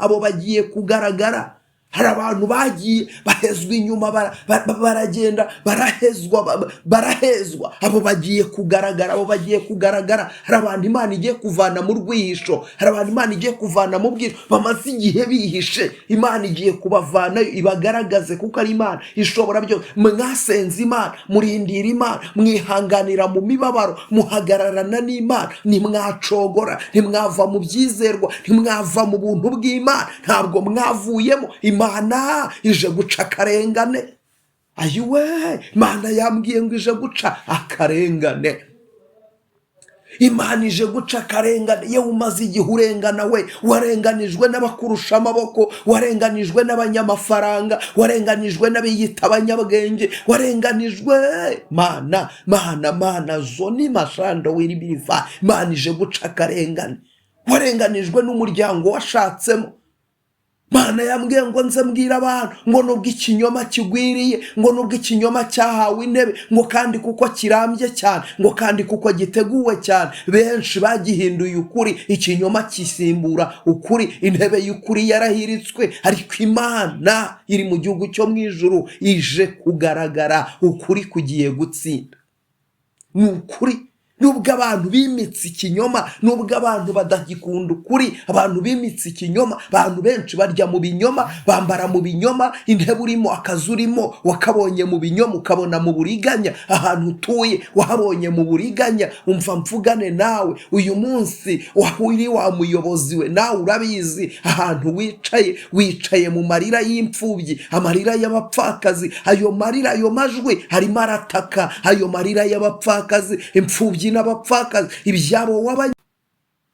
abo bagiye kugaragara. Hari abantu bagiye bahezwa inyuma baragenda barahezwa abo bagiye kugaragara. Hari abantu Imana igiye kuvana mu rwihisho, hari abantu Imana igiye kuvana mu bwihisho bamaze igihe bihishe. Imana igiye kubavanayo ibagaragaze, kuko ari Imana ishobora byose. Mwasenze Imana, murindira Imana, mwihanganira mu mibabaro, muhagararana n'Imana, ntimwacogora, ntimwava mu byizerwa, ntimwava mu buntu bw'Imana, ntabwo mwavuyemo. Imana ije guca akarengane. Ayiwe, Imana yambwiye ngo ije guca akarengane. Imana ije guca akarengane. Yewe umaze igihe urengana we, warenganijwe n'abakurusha amaboko, warenganijwe n'abanyamafaranga, warenganijwe n'abiyita abanyabwenge, warenganijwe mana zoni mashando wiribirifa. Imana ije guca akarengane. Warenganijwe n'umuryango washatsemo. Mana yambwiye ngo nze mbwira abantu ngo nubwo ikinyoma kigwiriye, ngo nubwo ikinyoma cyahawe intebe, ngo kandi kuko kirambye cyane, ngo kandi kuko giteguwe cyane, benshi bagihinduye ukuri, ikinyoma kisimbura ukuri, intebe y'ukuri yarahiritswe. Ariko Imana iri mu gihugu cyo mu ijuru ije kugaragara, ukuri kugiye gutsinda. Ni ukuri. Nubwo abantu bimitse ikinyoma, nubwo abantu badagikunda ukuri, abantu bimitse ikinyoma, abantu benshi barya mu binyoma, bambara mu binyoma, intebe urimo, akazi urimo wakabonye mu binyoma, ukabona mu buriganya, ahantu utuye wahabonye mu buriganya. Umva mvugane nawe uyu munsi, wahuri wa muyobozi we, nawe urabizi ahantu wicaye mu marira y'imfubyi, amarira y'abapfakazi. Ayo marira, ayo majwi harimo arataka ayo marira y'abapfakazi, imfubyi n'abapfakazi, ibyabo wabanye.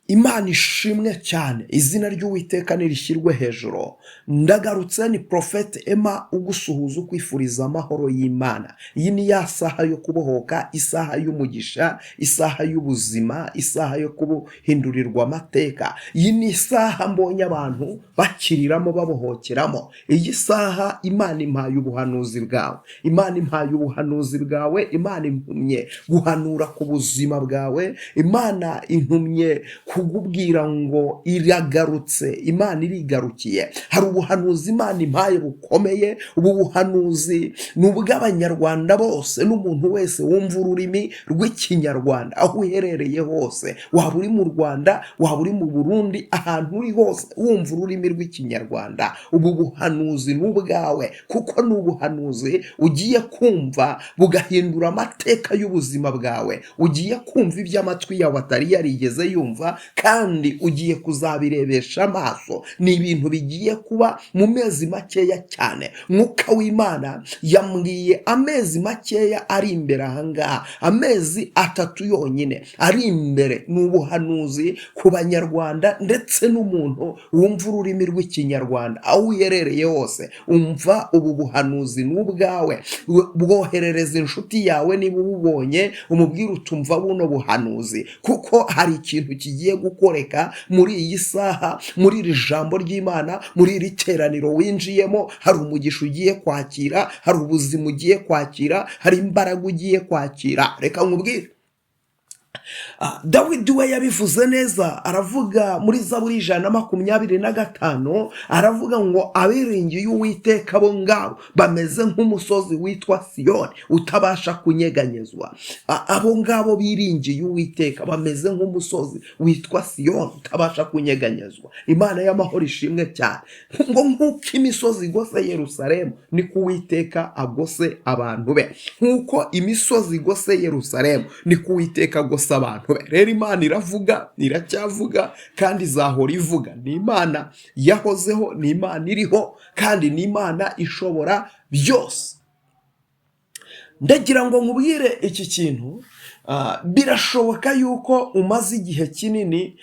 Imana ishimwe cyane, izina ry'Uwiteka nirishyirwe hejuru. Ndagarutse ni Prophet Emma ugusuhuza, ukwifuriza amahoro y'Imana. Iyi ni ya saha yo kubohoka, isaha y'umugisha, isaha y'ubuzima, isaha yo kubuhindurirwa amateka. Iyi ni isaha mbonye abantu bakiriramo, babohokeramo. Iyi saha Imana impaye ubuhanuzi bwawe, Imana impaye ubuhanuzi bwawe, Imana intumye guhanura ku buzima bwawe, Imana intumye kugubwira ngo iragarutse, Imana irigarukiye. Hari ubuhanuzi Imana impaye bukomeye. Ubu buhanuzi ni ubw'Abanyarwanda bose, n'umuntu wese wumva ururimi rw'Ikinyarwanda aho uherereye hose, waba uri mu Rwanda, waba uri mu Burundi, ahantu uri hose wumva ururimi rw'Ikinyarwanda. Ubu buhanuzi ni ubwawe, kuko ni ubuhanuzi ugiye kumva bugahindura amateka y'ubuzima bwawe. Ugiye kumva iby'amatwi yawe atari yarigeze yumva, kandi ugiye kuzabirebesha amaso. Ni ibintu bigiye kuba mu mezi makeya cyane. Mwuka w'Imana yambwiye amezi makeya ari imbere ahangaha, amezi 3 yonyine ari imbere. Ni ubuhanuzi ku Banyarwanda ndetse n'umuntu wumva ururimi rw'Ikinyarwanda aho uherereye hose. Umva ubu buhanuzi ni ubwawe. Bwoherereza inshuti yawe niba ububonye, umubwire utumva buno buhanuzi, kuko hari ikintu kigiye gukoreka muri iyi saha, muri iri jambo ry'Imana, muri iri teraniro winjiyemo. Hari umugisha ugiye kwakira, hari ubuzima ugiye kwakira, hari imbaraga ugiye kwakira. Reka nkubwire, Dawidi we yabivuze neza, aravuga muri Zaburi 125, aravuga ngo abiringiye Uwiteka bo ngabo bameze nk'umusozi witwa Siyoni utabasha kunyeganyezwa. Abo ngabo biringiye Uwiteka bameze nk'umusozi witwa Siyoni utabasha kunyeganyezwa. Imana y'amahoro ishimwe cyane. Ngo nk'uko imisozi igose Yerusalemu, niko Uwiteka agose abantu be. Nk'uko imisozi igose Yerusalemu, niko Uwiteka agose abantu be. Rero Imana iravuga, iracyavuga, kandi izahora ivuga. Ni Imana yahozeho, ni Imana iriho, kandi ni Imana ishobora byose. Ndagira ngo nkubwire iki kintu. Birashoboka yuko umaze igihe kinini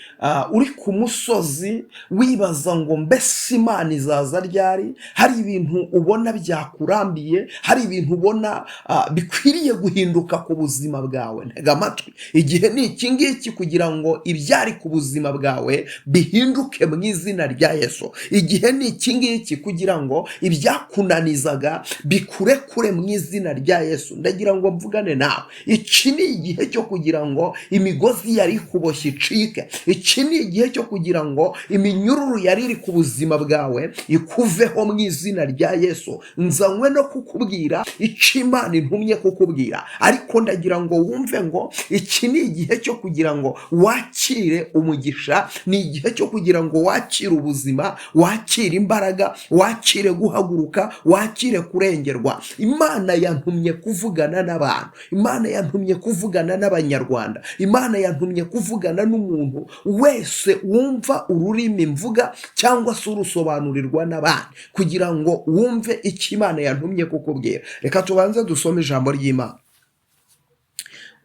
uri ku musozi wibaza ngo mbese Imana izaza ryari. Hari ibintu ubona byakurambiye, hari ibintu ubona bikwiriye guhinduka ku buzima bwawe. Ntega amatwi, igihe ni iki ngiki kugira ngo ibyari ku buzima bwawe bihinduke mu izina rya Yesu. Igihe ni iki ngiki kugira ngo ibyakunanizaga bikurekure mu izina rya Yesu. Ndagira ngo mvugane nawe, iki ni igihe cyo kugira ngo imigozi yari ikuboshye icike. Iki ni igihe cyo kugira ngo iminyururu yari iri ku buzima bwawe ikuveho mu izina rya Yesu. Nzanywe no kukubwira icyo Imana intumye kukubwira, ariko ndagira ngo wumve ngo iki ni igihe cyo kugira ngo wakire umugisha, ni igihe cyo kugira ngo wakire ubuzima, wakire imbaraga, wakire guhaguruka, wakire kurengerwa. Imana yantumye kuvugana n'abantu, Imana yantumye kuvugana n'abanyarwanda, Imana yantumye kuvugana n'umuntu wese wumva ururimi mvuga cyangwa se urusobanurirwa n'abandi, kugira ngo wumve icyo Imana yantumye kukubwira. Reka tubanze dusome ijambo ry'Imana.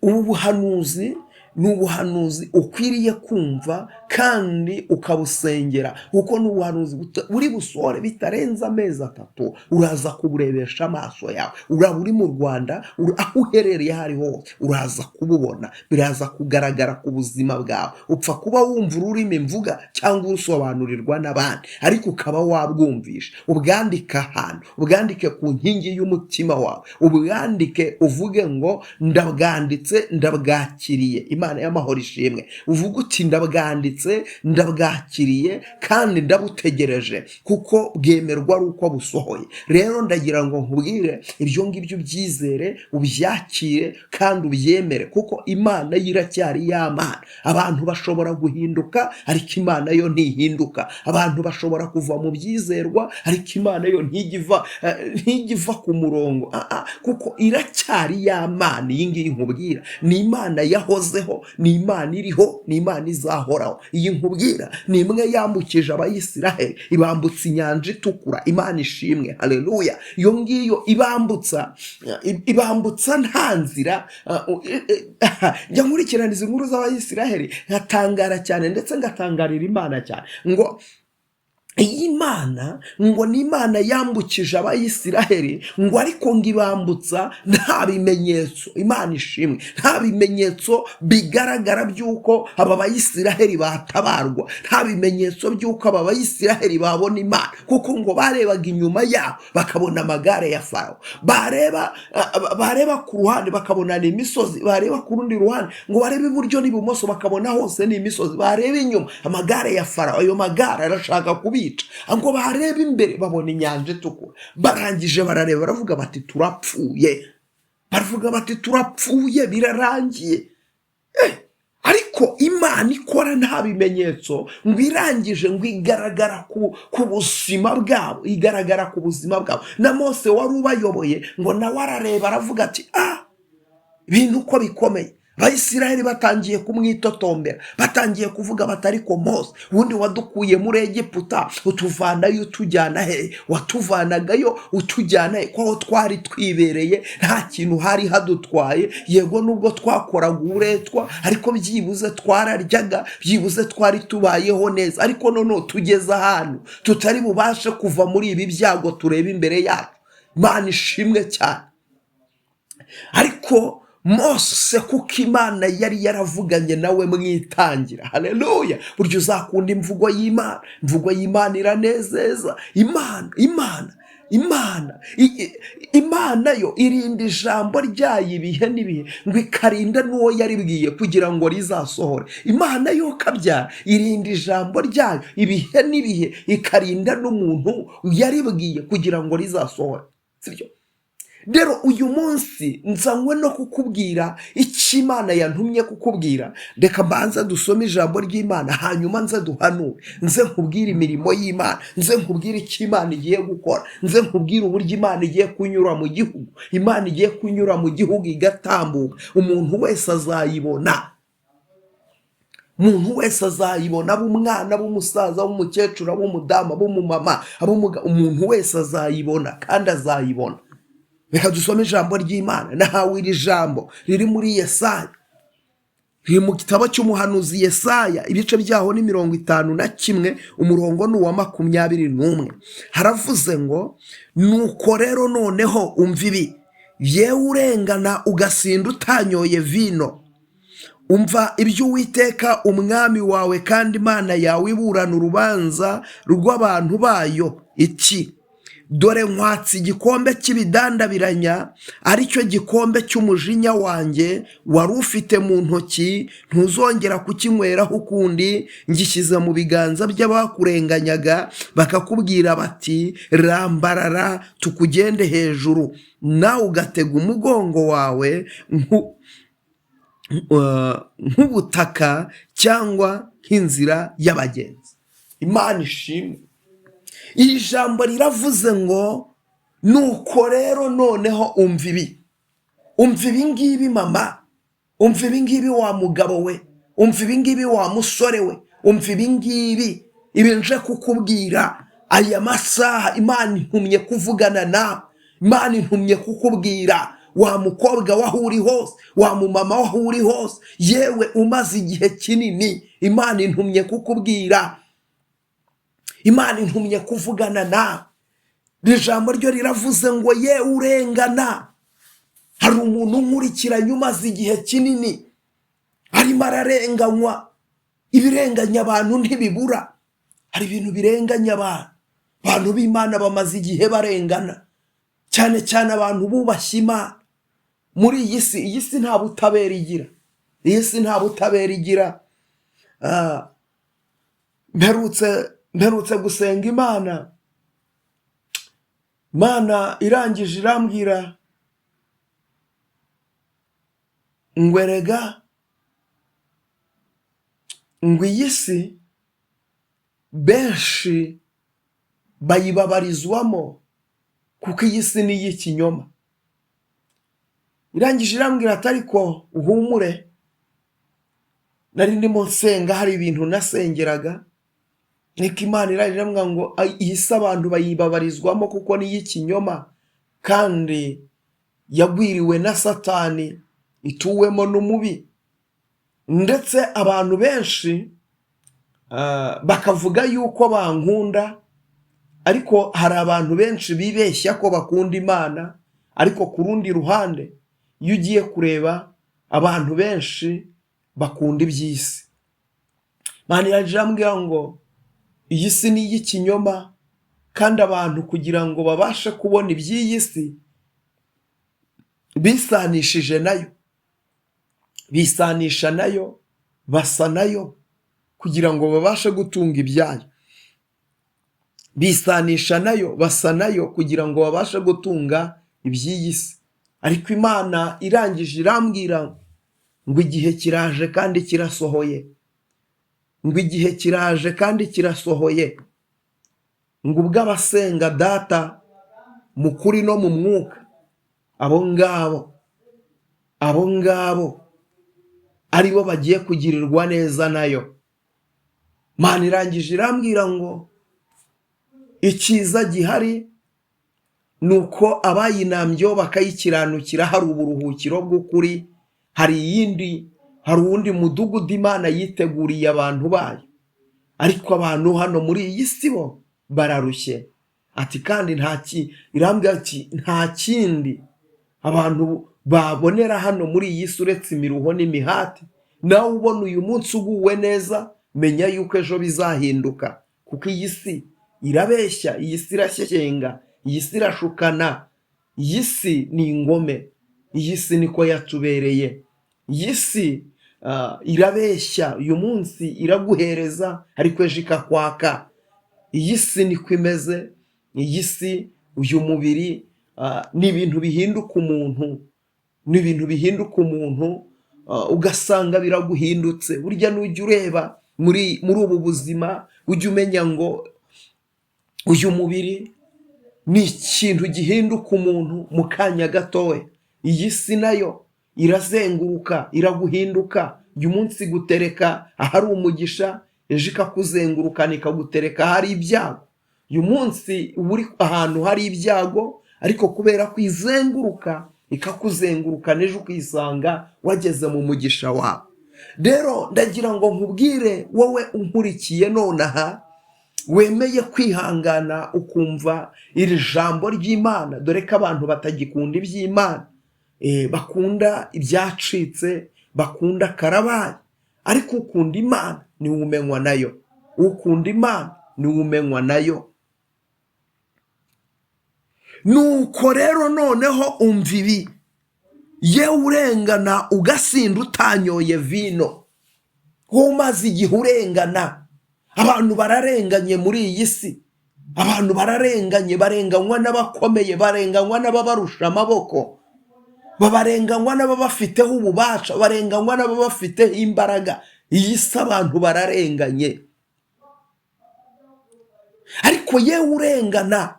Ubu buhanuzi ni ubuhanuzi ukwiriye kumva kandi ukabusengera, kuko ni ubuhanuzi buri busohore bitarenze amezi 3. uraza kuburebesha amaso yawe. uraba uri mu Rwanda, aho uherereye aho ari hose uraza kububona, biraza kugaragara ku buzima bwawe. Upfa kuba wumva ururimi mvuga cyangwa urusobanurirwa n'abandi, ariko ukaba wabwumvisha. ubwandike ahantu, ubwandike ku nkingi y'umutima wawe, ubwandike uvuge ngo ndabwanditse, ndabwakiriye. Imana y'amahoro ishimwe. Uvuga uti ndabwanditse, ndabwakiriye kandi ndabutegereje, kuko bwemerwa ari uko busohoye. Rero ndagira ngo nkubwire ibyo ngibyo ubyizere, ubyakire kandi ubyemere, kuko Imana iracyari y'Imana. Abantu bashobora guhinduka ariko Imana yo ntihinduka. Abantu bashobora kuva mu byizerwa ariko Imana yo ntigiva ku murongo, kuko iracyari y'Imana. Iyi ngiyi nkubwira ni Imana yahozeho, ni Imana iriho, ni Imana izahoraho. Iyi nkubwira ni imwe yambukije Abayisiraheli, ibambutsa inyanja itukura. Imana ishimwe, haleluya. Iyo ngiyo ibambutsa nta nzira. Njya nkurikiraniza inkuru z'Abayisiraheli nkatangara cyane, ndetse ngatangarira Imana cyane ngo iyi Mana ngo ni Imana yambukije Abayisiraheli, ngo ariko ngo ibambutsa nta bimenyetso. Imana ishimwe, nta bimenyetso bigaragara by'uko aba Bayisiraheli batabarwa, nta bimenyetso by'uko aba Bayisiraheli babona Imana, kuko ngo barebaga inyuma yabo bakabona amagare ya Farawo, bareba ku ruhande bakabona ni imisozi, bareba ku rundi ruhande ngo barebe iburyo n'ibumoso bakabona hose ni imisozi, bareba inyuma amagare ya Farawo. Ayo magare arashaka kubica. Ngo bareba imbere babona inyanja itukura. Barangije barareba baravuga bati turapfuye, birarangiye. Ariko Imana ikora nta bimenyetso, ngo irangije ngo igaragara ku buzima bwabo, igaragara ku buzima bwabo. Na Mose wari ubayoboye ngo nawe arareba aravuga ati ibintu uko bikomeye. Abayisiraheli batangiye kumwitotombera, batangiye kuvuga bati ariko Mose, ubundi wadukuye muri Egiputa utuvanayo utujyana he? Watuvanagayo utujyana he? Ko twari twibereye nta kintu hari hadutwaye. Yego nubwo twakoraga uburetwa, ariko byibuze twararyaga, byibuze twari tubayeho neza. Ariko none tugeze ahantu tutari bubashe kuva muri ibi byago tureba imbere yacu. Imana ishimwe cyane. Ariko Mose kuko Imana yari yaravuganye nawe mwitangira, haleluya. Buryo uzakunda imvugo y'Imana. Imvugo y'Imana iranezeza. Imana yo irinda ijambo ryayo ibihe n'ibihe, ngo ikarinda n'uwo yaribwiye kugira ngo rizasohore. Imana yo kabyara irinda ijambo ryayo ibihe n'ibihe, ikarinda n'umuntu yaribwiye kugira ngo rizasohore. Sibyo? Rero uyu munsi nzanywe no kukubwira icyo Imana yantumye kukubwira. Reka mbanza dusome ijambo ry'Imana, hanyuma nze duhanure, nze nkubwire imirimo y'Imana, nze nkubwire icyo Imana igiye gukora, nze nkubwire uburyo Imana igiye kunyura mu gihugu. Imana igiye kunyura mu gihugu igatambuka, umuntu wese azayibona. Umuntu wese azayibona, ab'umwana, ab'umusaza, ab'umukecuru, ab'umudamu, ab'umumama, umuntu wese azayibona kandi azayibona. Reka dusome ijambo ry'Imana. Nahawe iri jambo riri muri Yesaya, riri mu gitabo cy'umuhanuzi Yesaya, ibice byaho ni 51, umurongo ni uwa 21. Haravuze ngo nuko rero noneho umva ibi, yewe urengana ugasinda utanyoye vino, umva ibyo Uwiteka umwami wawe kandi Imana yawe iburana urubanza rw'abantu bayo iti dore nkwatse igikombe cy'ibidandabiranya, aricyo gikombe cy'umujinya wanjye wari ufite mu ntoki, ntuzongera kukinyweraho ukundi. Ngishyize mu biganza by'abakurenganyaga, bakakubwira bati rambarara tukugende hejuru, nawe ugatega umugongo wawe nk'ubutaka cyangwa nk'inzira y'abagenzi. Imana ishimwe. Iri jambo riravuze ngo nuko rero noneho umva ibi, umva ibi ngibi mama, umva ibi ngibi wa mugabo we, umva ibi ngibi wa musore we, umva ibi ngibi, ibi nje kukubwira aya masaha. Imana intumye kuvugana nawe, Imana intumye kukubwira wa mukobwa waho uri hose, wa mumama waho uri hose, yewe umaze igihe kinini, Imana intumye kukubwira, Imana intumye kuvugana nawe. Iri jambo ryo riravuze ngo ye urengana, hari umuntu unkurikiranye umaze igihe kinini arimo ararenganywa. Ibirenganya abantu ntibibura, hari ibintu birenganya abantu b'Imana bamaze igihe barengana, cyane cyane abantu bubashye Imana. Muri iyi si nta butabera igira, iyi si nta butabera igira. Mperutse gusenga Imana, Imana irangije irambwira ngo erega ngo iyi si benshi bayibabarizwamo kuko iyi si ni iy'ikinyoma. Irangije irambwira ati ariko uhumure, nari ndimo nsenga, hari ibintu nasengeraga, niko Imana irambwira ngo iyi si abantu bayibabarizwamo kuko ni iy'ikinyoma kandi yagwiriwe na Satani, ituwemo n'umubi. Ndetse abantu benshi bakavuga yuko bankunda, ariko hari abantu benshi bibeshya ko bakunda Imana, ariko ku rundi ruhande iyo ugiye kureba abantu benshi bakunda iby'isi. Imana irambwira ngo iyi si ni iy'ikinyoma kandi abantu kugira ngo babashe kubona iby'iyi si bisanishije nayo, bisanisha nayo, basa nayo kugira ngo babashe gutunga ibyayo, bisanisha nayo, basa nayo kugira ngo babashe gutunga iby'iyi si. Ariko Imana irangije irambwira ngo igihe kiraje kandi kirasohoye, ngo igihe kiraje kandi kirasohoye, ngo ubwo abasenga Data mu kuri no mu mwuka, abo ngabo aribo bagiye kugirirwa neza nayo. Imana irangije irambwira ngo icyiza gihari ni uko abayinambyeho bakayikiranukira hari uburuhukiro bw'ukuri, hari uwundi mudugudu Imana yiteguriye abantu bayo. Ariko abantu hano muri iyi si bo bararushye. Ati kandi irambwira ati nta kindi abantu babonera hano muri iyi si uretse imiruho n'imihati. Nawe ubona uyu munsi uguwe neza, menya yuko ejo bizahinduka, kuko iyi si irabeshya, iyi si irashyenga, iyi si irashukana, iyi si ni ingome, iyi si niko yatubereye. Iyi si irabeshya, uyu munsi iraguhereza ariko ejo ikakwaka. Iyi si niko imeze. Iyi si, uyu mubiri ni ibintu bihinduka umuntu, ni ibintu bihinduka umuntu, ugasanga biraguhindutse. Burya nujya ureba muri ubu buzima, ujya umenya ngo uyu mubiri ni ikintu gihinduka umuntu mu kanya gatoya. Iyi si nayo irazenguruka, iraguhinduka. Uyu munsi gutereka ahari umugisha, ejo ikakuzengurukana ikagutereka ahari ibyago. Uyu munsi uba uri ahantu hari ibyago, ariko kubera ko izenguruka ikakuzengurukana, ejo ukisanga wageze mu mugisha wawe. Rero ndagira ngo nkubwire wowe unkurikiye nonaha, wemeye kwihangana ukumva iri jambo ry'Imana, dore ko abantu batagikunda iby'Imana, bakunda ibyacitse, bakunda karabaye. Ariko ukunda Imana niwe umenywa nayo, ukunda Imana niwe umenywa nayo. nuko rero noneho umva ibi, yewe urengana ugasinda utanyoye vino, wowe umaze igihe urengana. Abantu bararenganye muri iyi si, abantu bararenganye, barenganywa n'abakomeye, barenganywa n'ababarusha amaboko, babarenganywa n'ababafiteho ububasha, barenganywa n'ababafiteho imbaraga. Iyi si abantu bararenganye. Ariko yewe urengana,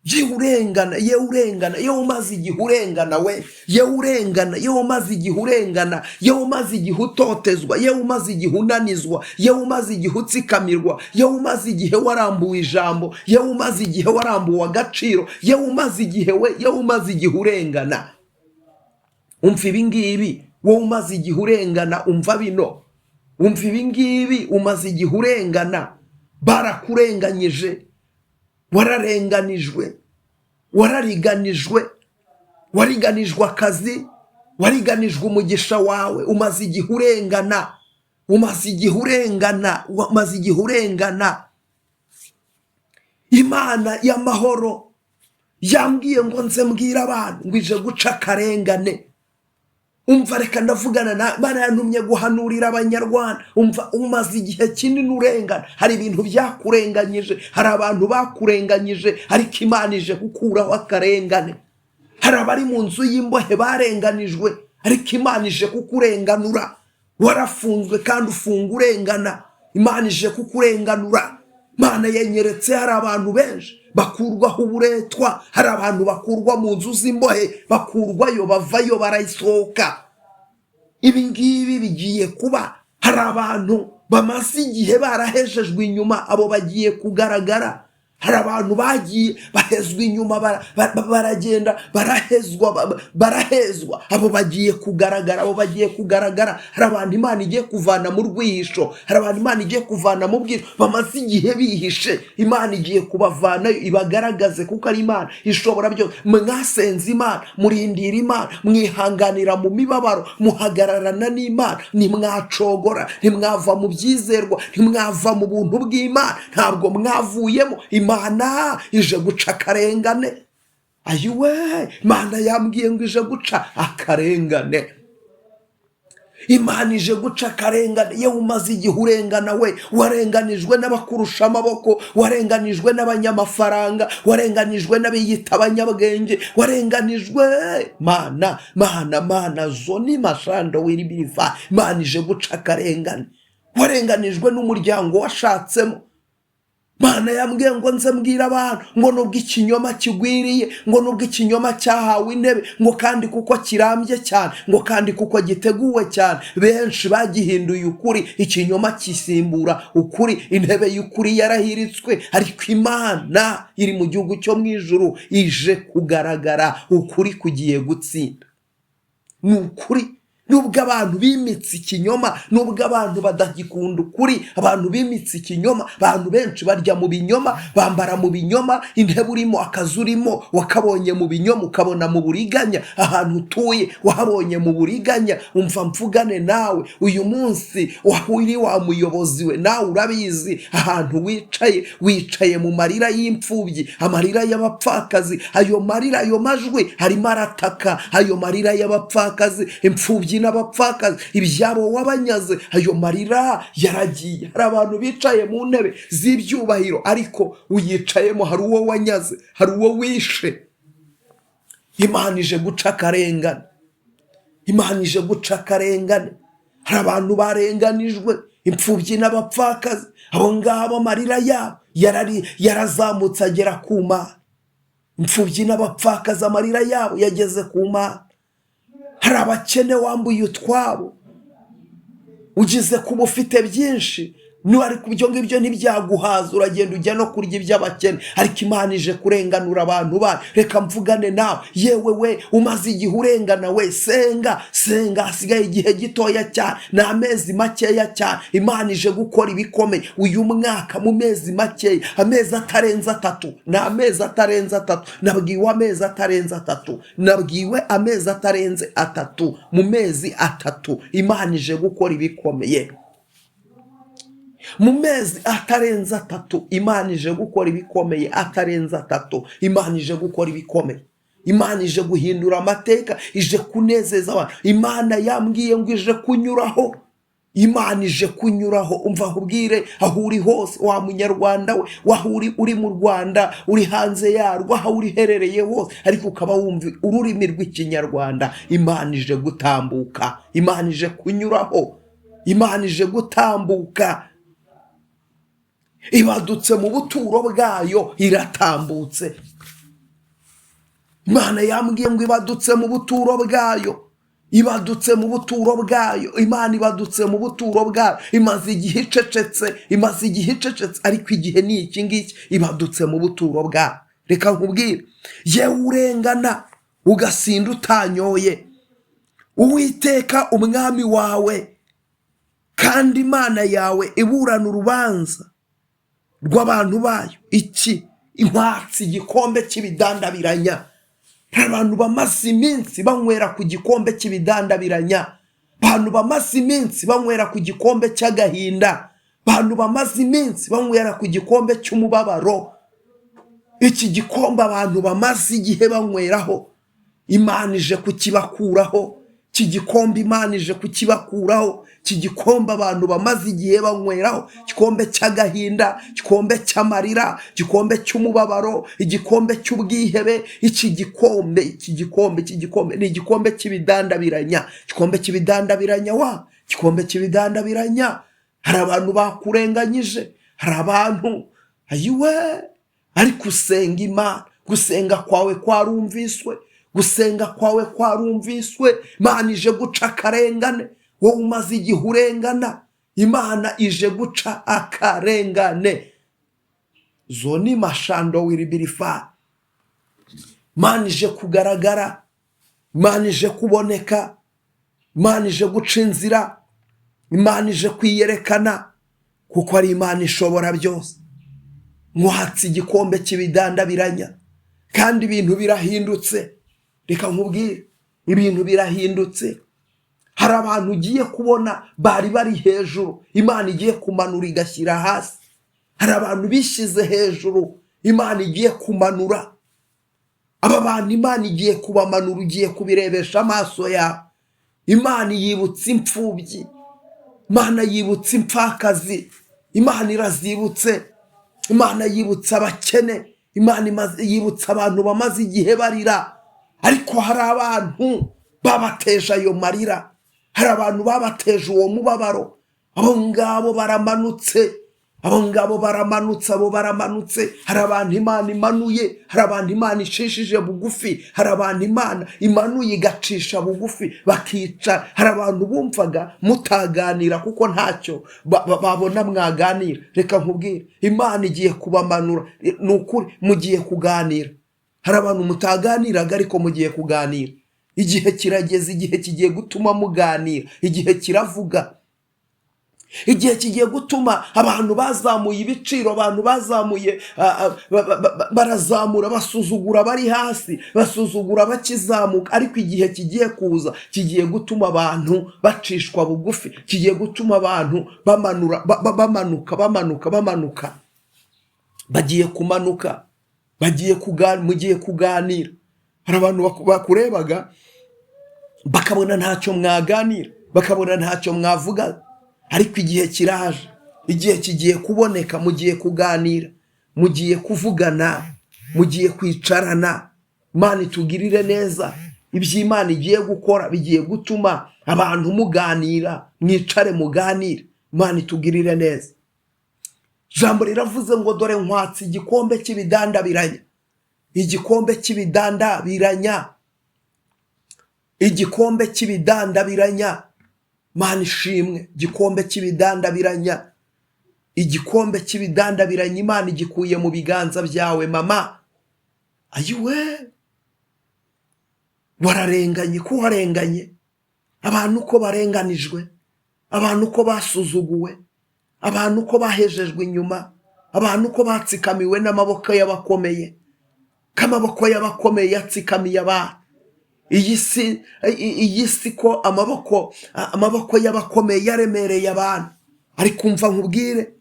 yewe urengana, yewe urengana, yewe umaze igihe urengana we, yewe urengana, yewe umaze igihe urengana, yewe umaze igihe utotezwa, yewe umaze igihe unanizwa, yewe umaze igihe utsikamirwa, yewe umaze igihe warambuwe ijambo, yewe umaze igihe warambuwe agaciro, yewe umaze igihe yewe umaze igihe urengana. Umva ibi ngibi, wowe umaze igihe urengana, umva bino, umva ibi ngibi, umaze igihe urengana. Barakurenganyije, wararenganijwe, warariganijwe, wariganijwe akazi, wariganijwe umugisha wawe. Umaze igihe urengana, umaze igihe urengana, umaze igihe urengana. Imana y'amahoro yambwiye ngo nze mbwira abantu ngo ije guca akarengane. Umva reka ndavugana na Imana yantumye guhanurira abanyarwanda. Umva, umaze igihe kinini urengana, hari ibintu byakurenganyije, hari abantu bakurenganyije, ariko Imana ije gukuraho akarengane. Hari abari mu nzu y'imbohe barenganijwe, ariko Imana ije kukurenganura. Warafunzwe kandi ufunga urengana, Imana ije kukurenganura. Imana yenyeretse hari abantu benshi bakurwaho uburetwa, hari abantu bakurwa mu nzu z'imbohe, bakurwayo, bavayo, barayisohoka. Ibi ngibi bigiye kuba. Hari abantu bamaze igihe barahejejwe inyuma, abo bagiye kugaragara. Hari abantu bagiye bahezwa inyuma, baragenda barahezwa, abo bagiye kugaragara, abo bagiye kugaragara. Hari abantu Imana igiye kuvana mu rwihisho, hari abantu Imana igiye kuvana mu bwiru, bamaze igihe bihishe. Imana igiye kubavanayo ibagaragaze, kuko ari Imana ishobora byose. Mwasenze Imana, murindira Imana, mwihanganira mu mibabaro, muhagararana n'Imana, ntimwacogora, ntimwava mu byizerwa, ntimwava mu buntu bw'Imana, ntabwo mwavuyemo. Imana ije guca akarengane. Ayiwe, Imana yambwiye ngo ije guca akarengane. Imana ije guca akarengane. Yewe umaze igihe urengana we, warenganijwe n'abakurusha amaboko, warenganijwe n'abanyamafaranga, warenganijwe n'abiyita abanyabwenge, warenganijwe. Mana zoni mashando wiribiriva. Imana ije guca akarengane. Warenganijwe n'umuryango washatsemo. Imana yambwiye ngo nze mbwira abantu ngo nubwo ikinyoma kigwiriye, ngo nubwo ikinyoma cyahawe intebe, ngo kandi kuko kirambye cyane, ngo kandi kuko giteguwe cyane, benshi bagihinduye ukuri, ikinyoma kisimbura ukuri, intebe y'ukuri yarahiritswe. Ariko Imana iri mu gihugu cyo mu ijuru ije kugaragara, ukuri kugiye gutsinda. Ni ukuri. Nubwo abantu bimitse ikinyoma, nubwo abantu badagikunda ukuri, abantu bimitse ikinyoma, abantu benshi barya mu binyoma, bambara mu binyoma, intebe urimo, akazi urimo wakabonye mu binyoma, ukabona mu buriganya, ahantu utuye wahabonye mu buriganya. Umva mvugane nawe uyu munsi, wahuri wa muyobozi we, nawe urabizi ahantu wicaye mu marira y'imfubyi, amarira y'abapfakazi. Ayo marira, ayo majwi harimo arataka, ayo marira y'abapfakazi, imfubyi n'abapfakazi, ibyabo wabanyaze, ayo marira yaragiye. Hari abantu bicaye mu ntebe z'ibyubahiro, ariko uyicayemo hari uwo wanyaze, hari uwo wishe. Imana ije guca akarengane. Imana ije guca akarengane. Hari abantu barenganijwe, imfubyi n'abapfakazi, abo ngabo amarira yabo yarazamutse agera ku Mana. Imfubyi n'abapfakazi amarira yabo yageze ku Mana. Hari abakene wambuye utwabo, ugize kuba ufite byinshi, ariko ibyo ngibyo ntibyaguhaza, uragenda ujya no kurya iby'abakene. Ariko Imana ije kurenganura abantu bayo. Reka mvugane nawe, yewe we umaze igihe urengana we, senga, hasigaye igihe gitoya cyane, ni amezi makeya cyane. Imana ije gukora ibikomeye uyu mwaka mu mezi makeya, amezi atarenze 3, ni amezi atarenze 3. Nabwiwe amezi atarenze 3, nabwiwe amezi atarenze 3, mu mezi 3 Imana ije gukora ibikomeye. mu mezi atarenze 3 Imana ije gukora ibikomeye. Atarenze 3 Imana ije gukora ibikomeye. Imana ije guhindura amateka, ije kunezeza abantu. Imana yambwiye ngo ije kunyuraho. Imana ije kunyuraho. Umva nkubwire, aho uri hose wa munyarwanda we, waho uri mu Rwanda, uri hanze yarwo, aho uri herereye hose, ariko ukaba wumva ururimi rw'ikinyarwanda, Imana ije gutambuka. Imana ije kunyuraho. Imana ije gutambuka. Ibadutse mu buturo bwayo, iratambutse. Imana yambwiye ngo ibadutse mu buturo bwayo. Ibadutse mu buturo bwayo. Imana ibadutse mu buturo bwayo. Imaze igihe icecetse, ariko igihe ni iki ngiki. Ibadutse mu buturo bwayo. Reka nkubwire, yewe urengana ugasinda utanyoye, Uwiteka umwami wawe kandi Imana yawe iburana urubanza rw'abantu bayo. Iki inkwatsi, igikombe cy'ibidandabiranya. Abantu bamaze iminsi banywera ku gikombe cy'ibidandabiranya. Abantu bamaze iminsi banywera ku gikombe cy'agahinda. Abantu bamaze iminsi banywera ku gikombe cy'umubabaro. Iki gikombe abantu bamaze igihe banyweraho, Imana ije kukibakuraho. Iki gikombe Imana ije kukibakuraho. Iki gikombe abantu bamaze igihe banyweraho, igikombe cy'agahinda, igikombe cy'amarira, igikombe cy'umubabaro, igikombe cy'ubwihebe. Iki gikombe ni igikombe cy'ibidandabiranya. Igikombe cy'ibidandabiranya igikombe cy'ibidandabiranya. Hari abantu bakurenganyije, hari abantu ariko usenga Imana. Gusenga kwawe kwarumviswe. Gusenga kwawe kwarumviswe. Imana ije guca akarengane. Wowe umaze igihe urengana, Imana ije guca akarengane. Zoni mashando wiribirifa. Imana ije kugaragara. Imana ije kuboneka. Imana ije guca inzira. Imana ije kwiyerekana, kuko ari Imana ishobora byose. Muhatse igikombe cy'ibidandabiranya, kandi ibintu birahindutse. Reka nkubwire, ibintu birahindutse. Hari abantu ugiye kubona bari bari hejuru, Imana igiye kumanura igashyira hasi. Hari abantu bishyize hejuru, Imana igiye kumanura. Aba bantu Imana igiye kubamanura, ugiye kubirebesha amaso yawe. Imana yibutse imfubyi, Imana yibutse impfakazi, Imana irazibutse. Imana yibutse abakene, Imana yibutse abantu bamaze igihe barira. Ariko hari abantu babateje ayo marira, hari abantu babateje uwo mubabaro. Abo ngabo baramanutse, abo baramanutse. Hari abantu Imana imanuye, hari abantu Imana ishishije bugufi, hari abantu Imana imanuye igacisha bugufi bakica. Hari abantu bumvaga mutaganira kuko ntacyo babona mwaganira. Reka nkubwire, Imana igiye kubamanura. Nukuri mugiye kuganira. Hari abantu mutaganiraga ariko mugiye kuganira. Igihe kirageze, igihe kigiye gutuma muganira. Igihe kiravuga. Igihe kigiye gutuma abantu bazamuye ibiciro, abantu bazamuye barazamura, basuzugura bari hasi, basuzugura bakizamuka. Ariko igihe kigiye kuza, kigiye gutuma abantu bacishwa bugufi, kigiye gutuma abantu bamanuka. Bagiye kumanuka, mugiye kuganira. Hari abantu bakurebaga bakabona ntacyo mwaganira, bakabona ntacyo mwavuga. Ariko igihe kiraje, igihe kigiye kuboneka, mugiye kuganira, mugiye kuvugana, mugiye kwicarana. Imana itugirire neza. Iby'Imana igiye gukora bigiye gutuma abantu muganira, mwicare muganire. Imana itugirire neza. Jambo riravuze ngo dore nkwatse igikombe cy'ibidandabiranya. Igikombe cy'ibidandabiranya. Igikombe cy'ibidandabiranya. Mana ishimwe, igikombe cy'ibidandabiranya. Igikombe cy'ibidandabiranya Imana igikuye mu biganza byawe mama. Wararenganye, ko warenganye. Abantu uko barenganijwe, abantu uko basuzuguwe, abantu uko bahejejwe inyuma, abantu uko batsikamiwe n'amaboko y'abakomeye. Kamaboko y'abakomeye yatsikamiye abantu. Iyi si ko amaboko y'abakomeye yaremereye abantu. ariko umva nkubwire,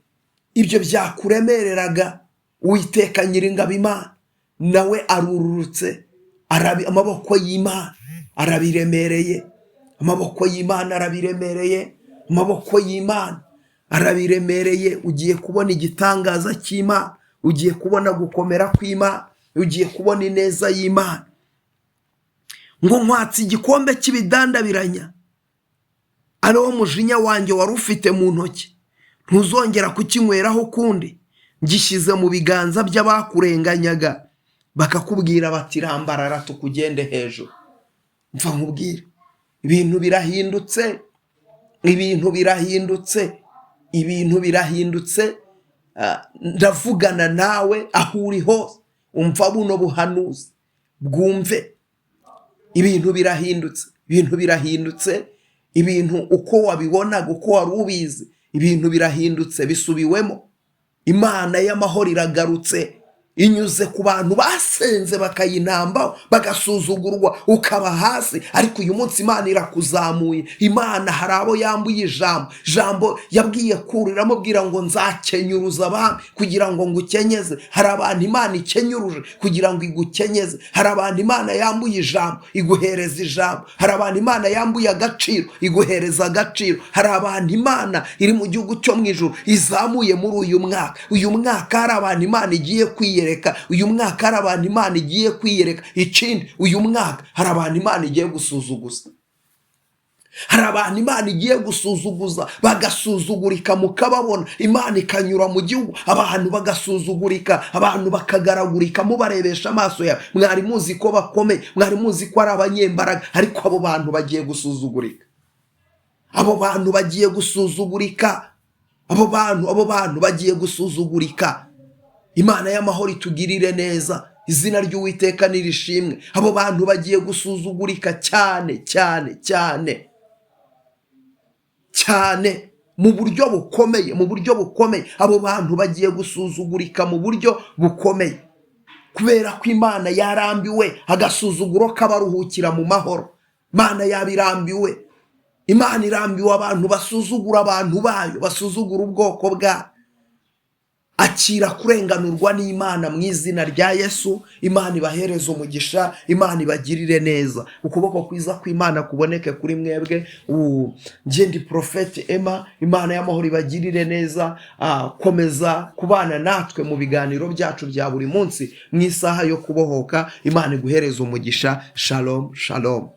ibyo byakuremereraga, Uwiteka Nyiringabo Imana nawe arururutse, amaboko y'Imana arabiremereye, amaboko y'Imana arabiremereye, amaboko y'Imana arabiremereye. Ugiye kubona igitangaza cy'Imana, ugiye kubona gukomera kw'Imana, ugiye kubona ineza y'Imana. Ngo nkwatse igikombe cy'ibidandabiranya, ari wo mujinya wanjye wari ufite mu ntoki, ntuzongera kukinyweraho ukundi. Ngishyize mu biganza by'abakurenganyaga, bakakubwira bati rambarara tukugende hejuru. Mva nkubwire, ibintu birahindutse, ibintu birahindutse, ibintu birahindutse. Ndavugana nawe aho uri hose, umva buno buhanuzi bwumve. Ibintu birahindutse, ibintu birahindutse, ibintu uko wabibonaga, uko wari ubizi, ibintu birahindutse, bisubiwemo. Imana y'amahoro iragarutse, inyuze ku bantu basenze bakayinambaho, bagasuzugurwa, ukaba hasi. Ariko uyu munsi Imana irakuzamuye. Imana hari abo yambuye ijambo yabwiye Kure, iramubwira ngo nzakenyuruza abami kugira ngo ngukenyeze. Hari abantu Imana ikenyuruje kugira ngo igukenyeze. Hari abantu Imana yambuye ijambo iguhereza ijambo. Hari abantu Imana yambuye agaciro iguhereza agaciro. Hari abantu Imana iri mu gihugu cyo mu ijuru izamuye muri uyu mwaka. Uyu mwaka hari abantu Imana igiye kwiyereka. Uyu mwaka hari abantu Imana igiye kwiyereka. Ikindi, uyu mwaka hari abantu Imana igiye gusuzuguza. Hari abantu Imana igiye gusuzuguza, bagasuzugurika mukababona. Imana ikanyura mu gihugu, abantu bagasuzugurika, abantu bakagaragurika mubarebesha amaso yawe. Mwari muzi ko bakomeye, mwari muzi ko ari abanyembaraga, ariko abo bantu bagiye gusuzugurika. Abo bantu bagiye gusuzugurika. Abo bantu bagiye gusuzugurika. Imana y'amahoro itugirire neza, izina ry'Uwiteka nirishimwe. Abo bantu bagiye gusuzugurika cyane cyane cyane cyane, mu buryo bukomeye, mu buryo bukomeye. Abo bantu bagiye gusuzugurika mu buryo bukomeye, kubera ko Imana yarambiwe agasuzuguro k'abaruhukira mu mahoro. Imana yabirambiwe. Imana irambiwe abantu basuzugura abantu bayo, basuzugura ubwoko bwayo. Akira kurenganurwa n'Imana mu izina rya Yesu. Imana ibahereze umugisha, Imana ibagirire neza. Ukuboko kwiza kw'Imana kuboneke kuri mwebwe. Njye ndi Prophet Emma. Imana y'amahoro ibagirire neza. Komeza kubana natwe mu biganiro byacu bya buri munsi mu isaha yo kubohoka. Imana iguhereze umugisha. Shalom, shalom.